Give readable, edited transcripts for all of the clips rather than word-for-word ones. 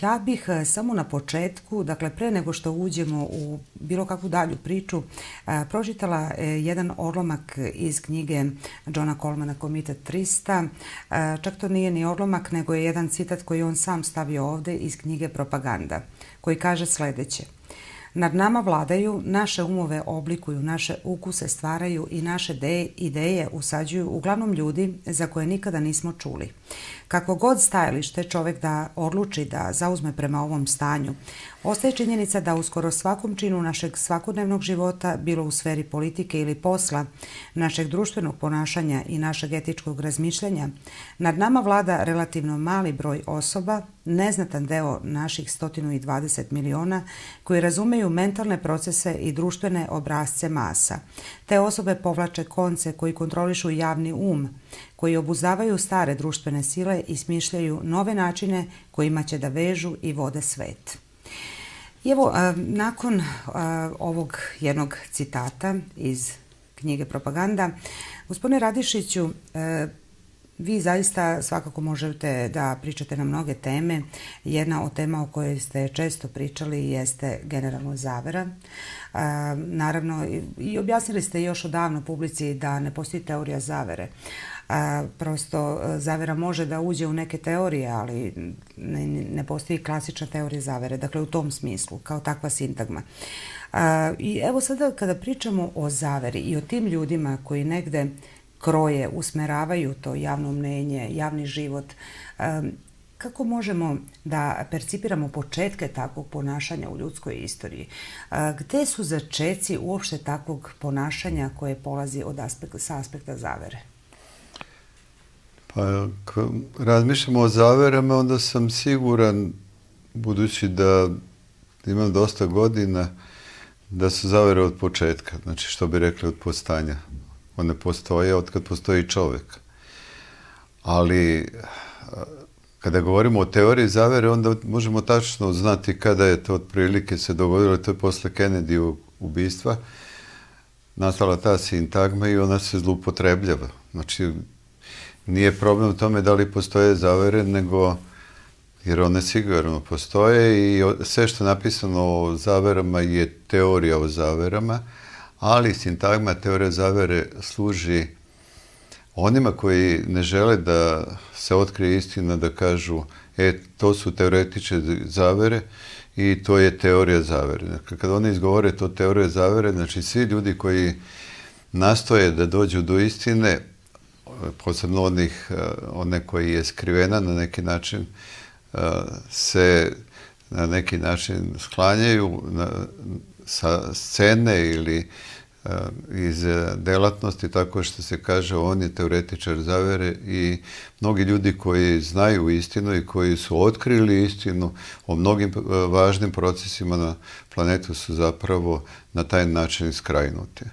Ja bih samo na početku, dakle pre nego što uđemo u bilo kakvu dalju priču, pročitala jedan odlomak iz knjige Johna Colemana Komitet 300. Čak to nije ni odlomak, nego je jedan citat koji on sam stavio ovde iz knjige Propaganda, koji kaže sledeće. Nad nama vladaju, naše umove oblikuju, naše ukuse stvaraju i naše ideje usađuju uglavnom ljudi za koje nikada nismo čuli. Kakvo god stajalište čovek da odluči da zauzme prema ovom stanju, ostaje činjenica da u skoro svakom činu našeg svakodnevnog života, bilo u sferi politike ili posla, našeg društvenog ponašanja i našeg etičkog razmišljanja, nad nama vlada relativno mali broj osoba, neznatan deo naših 120 miliona, koji razumeju mentalne procese i društvene obrazce masa. Te osobe povlače konce koji kontrolišu javni koji obuzdavaju stare društvene sile i smišljaju nove načine kojima će da vežu i vode svet. I evo, nakon ovog jednog citata iz knjige Propaganda, gospodine Radišiću, vi zaista svakako možete da pričate na mnoge teme. Jedna od tema o kojoj ste često pričali jeste generalno zavera. Naravno, i objasnili ste još odavno publici da ne postoji teorija zavere. Prosto zavera može da uđe u neke teorije, ali ne postoji klasična teorija zavere. Dakle, u tom smislu, kao takva sintagma. I evo sada kada pričamo o zaveri i o tim ljudima koji negde kroje, usmeravaju to javno mnenje, javni život, kako možemo da percipiramo početke takvog ponašanja u ljudskoj istoriji? Gde su začeci uopšte takvog ponašanja koje polazi sa aspekta zavere? Pa, ako razmišljamo o zaverama, onda sam siguran, budući da imam dosta godina, da su zavere od početka, znači što bi rekli od postanja. One postoje od kad postoji čovek. Ali kada govorimo o teoriji zavere, onda možemo tačno znati kada je to otprilike se dogodilo. To je posle Kennedyjevog ubistva nastala ta sintagma i ona se zloupotrebljava. Znači, nije problem u tome da li postoje zavere, nego jer one sigurno postoje i sve što je napisano o zaverama je teorija o zaverama, ali sintagma teorija zavere služi onima koji ne žele da se otkrije istina, da kažu to su teoretičke zavere i to je teorija zavere. Dakle, kada oni izgovore to teorija zavere, znači svi ljudi koji nastoje da dođu do istine, posebno one koji je skrivena na neki način, se na neki način sklanjaju sa scene ili iz delatnosti, tako što se kaže on je teoretičar zavere i mnogi ljudi koji znaju istinu i koji su otkrili istinu o mnogim važnim procesima na planetu su zapravo na taj način iskrajnuti.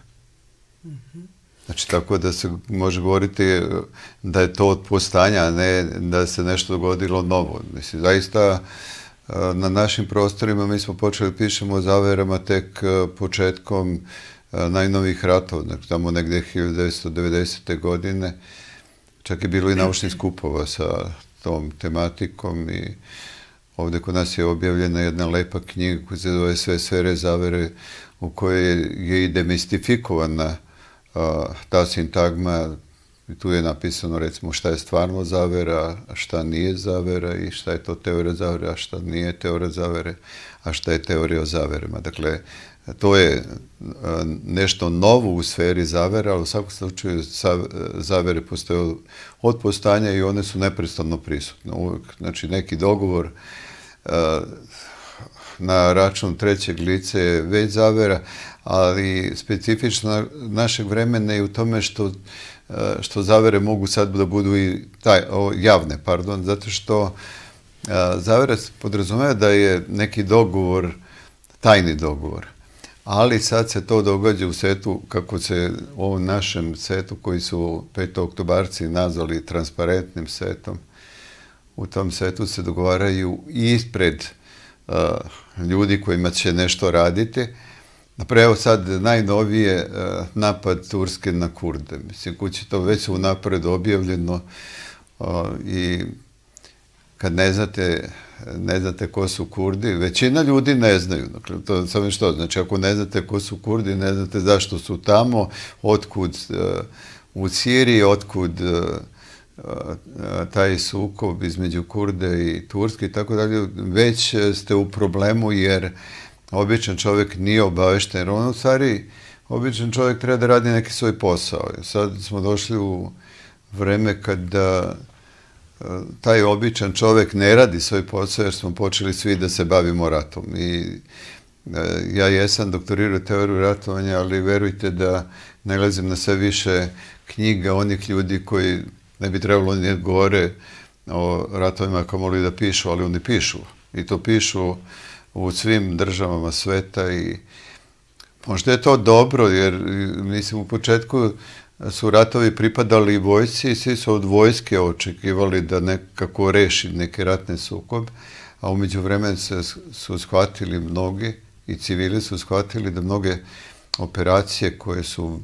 Znači, tako da se može govoriti da je to od postanja, a ne da se nešto dogodilo novo. Mislim, zaista na našim prostorima mi smo počeli pišemo o zaverama tek početkom najnovijih ratova, tamo negde 1990. godine. Čak je bilo i naučnih skupova sa tom tematikom i ovde kod nas je objavljena jedna lepa knjiga koja se zove Sve sfere zavere, u kojoj je i demistifikovana ta sintagma. Tu je napisano recimo šta je stvarno zavera, a šta nije zavera i šta je to teorija zavere, a šta nije teorija zavere, a šta je teorija o zaverama. Dakle, to je nešto novo u sferi zavera, ali u svakom slučaju zavere postoje od postanja i one su neprestano prisutne. Znači, neki dogovor na račun trećeg lice je već zavera, ali specifično našeg vremena je u tome što zavere mogu sad da budu i javne, zato što zavera podrazumeva da je neki dogovor, tajni dogovor. Ali sad se to događa u svetu, kako se u ovom našem svetu, koji su petooktobarci nazvali transparentnim svetom, u tom svetu se dogovaraju ispred ljudi kojima će nešto raditi. Naprej, evo sad najnovije napad Turske na Kurde. Mislim, kući to već unapred objavljeno i kad ne znate ko su Kurdi, većina ljudi ne znaju. Dakle, to samo što, znači ako ne znate ko su Kurdi, ne znate zašto su tamo, otkud u Siriji, otkud taj sukob između Kurde i Turske i tako dalje, već ste u problemu jer običan čovjek nije obavešten, jer on u stvari, običan čovjek treba da radi neki svoj posao. Sad smo došli u vreme kada taj običan čovjek ne radi svoj posao jer smo počeli svi da se bavimo ratom. I ja jesam doktorirao teoriju ratovanja, ali verujte da nalazim na sve više knjiga onih ljudi koji ne bi trebalo ni govore o ratovima kamoli da pišu, ali oni pišu. I to pišu u svim državama sveta i možda je to dobro, jer mislim u početku su ratovi pripadali vojsci i svi su od vojske očekivali da nekako reši neki ratni sukob, a umeđu vremenu su shvatili mnogi i civili su shvatili da mnoge operacije koje su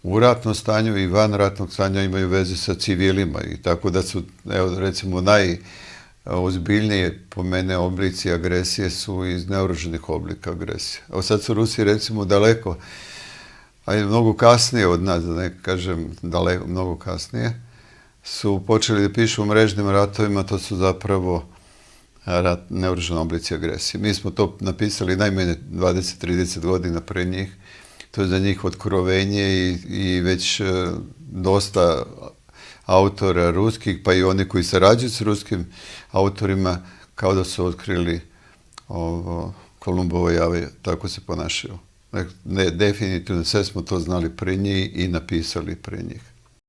u ratnom stanju i van ratnog stanja imaju veze sa civilima i tako da su, evo recimo, najozbiljnije po mene oblici agresije su iz neoružanih oblika agresije. Evo sad su Rusi recimo daleko, a je mnogo kasnije od nas, da ne kažem daleko, mnogo kasnije, su počeli da pišu o mrežnim ratovima, to su zapravo neoružani oblici agresije. Mi smo to napisali najmanje 20-30 godina pre njih. To je za njih otkrovenje i već dosta autora ruskih, pa i oni koji sarađuju s ruskim autorima, kao da su otkrili Kolumbovo jave, tako se ponašaju. Ne, definitivno sve smo to znali pre njih i napisali pre njih.